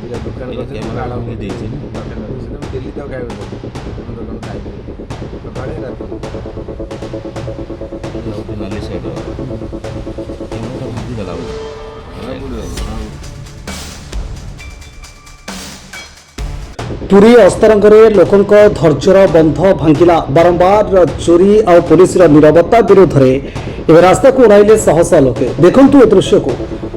दुकान दिल्ली तो क्या दुकान नाली साइड भांगीदेला पुरी अस्तरंगे लोकों धैर्यर बंध भांगिला बारंबार चोरी और पुलिस नीरवता विरोध में एवं रास्ता को उड़ाइले शह शह लोके देखु ए दृश्य को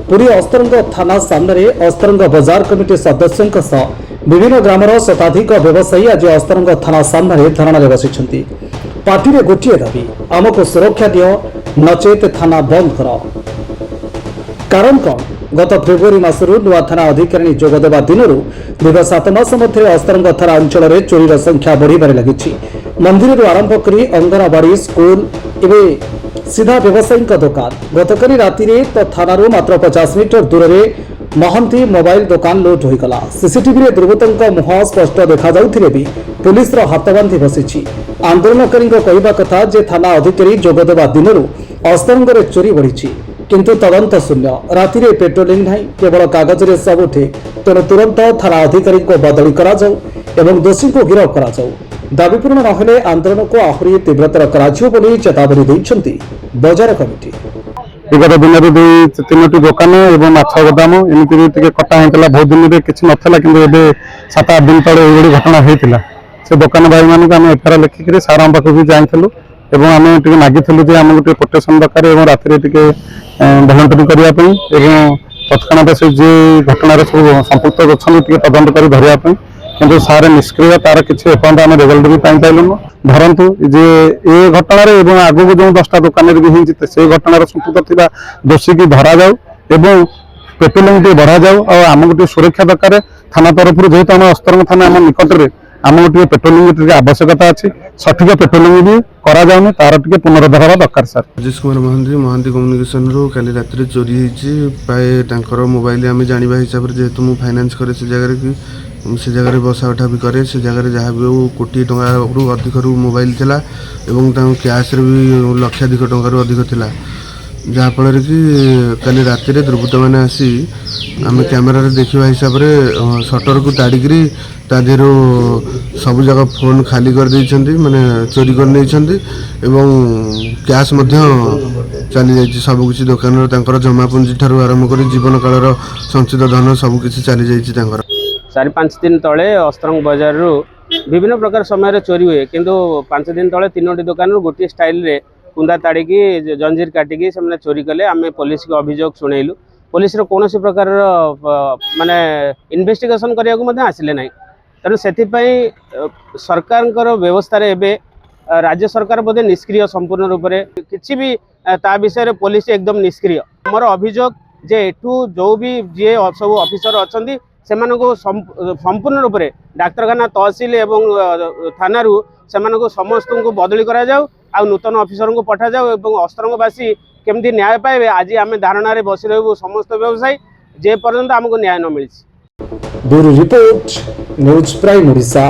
पुरी अस्तरंग थाना सामने अस्तरंग बजार कमिटी सदस्यों सह विभिन्न ग्रामर शताधिक व्यवसायी आज अस्तरंग थाना सामने धारणा बसी पार्टी में गोटे दाबी आमको सुरक्षा दियो नचेत थाना बंद कर कारण कौन गत फेब्रुआरी मासरू नुआ थाना अधिकारी जोगदेवा दिन दीर्घ 7 मास मध्य अस्तरंग थाना अंचल में चोरीर संख्या बढ़िबार लगी मंदिर आरंभ कर अंगनवाड़ी स्कूल एवं सीधा व्यवसायी दुकान गतकाली राति तो थाना मात्र 50 मीटर दूर में महंती मोबाइल दुकान लुट होगला सीसीटीवी रे दुर्बृत्तों मुह स्पष्ट देखा भी पुलिस हाथ बांधि बसी आंदोलनकारी कहवा कथा जे थाना अधिकारी जोगदेवा दिन अस्तरंग चोरी बढ़ी किंतु तदंत शून्य राति पेट्रोलिंग नहीं केवल कागज रे सब ठीक तेणु तुरंत थाना अधिकारी को बदली करा जाऊ एवं दोषी को गिरफ्त करा जाऊ दाबी पूर्ण नहेले आंदोलन को आहरी तीव्रतर करा चेतावनी देइछंती बजार कमिटी विगत दिन में 3टी दुकान और माछ गोदाम एमती कटा होता बहुत दिन में किसी नाला कि 7-8 दिन तले ये घटना होता से दुकान भाई मानक आम एफआईआर लिखिक सार पाखक भी जाइलु एवं आम मागिलु जे आमको प्रोटेक्शन दरकार और राति भलंटरी करने तत्काल से जी घटनार सब संपुक्त अच्छा तदंत कर धरवाई किंतु सारे निष्क्रिय तार किसी एपर्त आम रिजल्ट भी पाइलुन धरतु जे ये घटन आगू जो 10टा दुकान भी से घटनार संपुक्त थी दोषी की धरा जाऊ एवं पेट्रोलिंग बढ़ा जाऊ और आमको सुरक्षा दरकार थाना तरफ जेहेतु आम अस्तरंग थाना आम निकट में आमको पेट्रोलिंग आवश्यकता अच्छी सठिक पेट्रोलिंग भी करा जाउनी तार पुनरुद्धार हवा दरकार सर राजेश कुमार महांती कम्युनिकेशन रू काली रात चोरी होती प्राय मोबाइल आम जाना हिसाब से जेहेतु मुझे फाइनान्स करे से जगह की से जगह बसा उठा भी करे से जगह जहाँ भी कोटी टंका अधिक मोबाइल थिला एवं कैश भी लक्षाधिक टंकार अधिक थिला जहाँफल कि काली राति दुर्बृत्त मैंने आसी आम कैमेरा देखा हिसाब से सटर को ताड़िकी तादेह सब जगह फोन खाली कर माने चोरी कर कैश चली जाइए सबकिछ दुकान जमापुंजी ठार आरंभ कर जीवन काल संचित धन सबकिछ चली जाइए 4-5 दिन तले अस्तरंग बजार रु विभिन्न प्रकार समय चोरी हुए किंतु 5 दिन तले 3टी दुकान गोटे स्टाइल रे कुंदा ताड़िकी जंजीर काटिकी से चोरी कले आम पुलिस को अभियोग शुणेलु पुलिस कौन प्रकार माने इन्वेस्टिगेशन करने आसिले ना तेणु से सरकार व्यवस्था एवं राज्य सरकार बोधे निष्क्रिय संपूर्ण रूप से किसी भी ता विषय पुलिस एकदम निष्क्रिय मोर अभियोग जे एठू जो भी जी सब ऑफिसर अच्छा से संपूर्ण रूप से डाक्तरखाना तहसिल एवं थाना से समस्त को बदली करा जाऊ आ नूतन ऑफिसर को पठा जाऊ एवं अस्तरंगवासी केमती न्याय पाइबे आज आम धारणा बसी रहू समस्त व्यवसायी जे पर्यंत आमको न्याय न मिली। Bureau report news prime Odisha.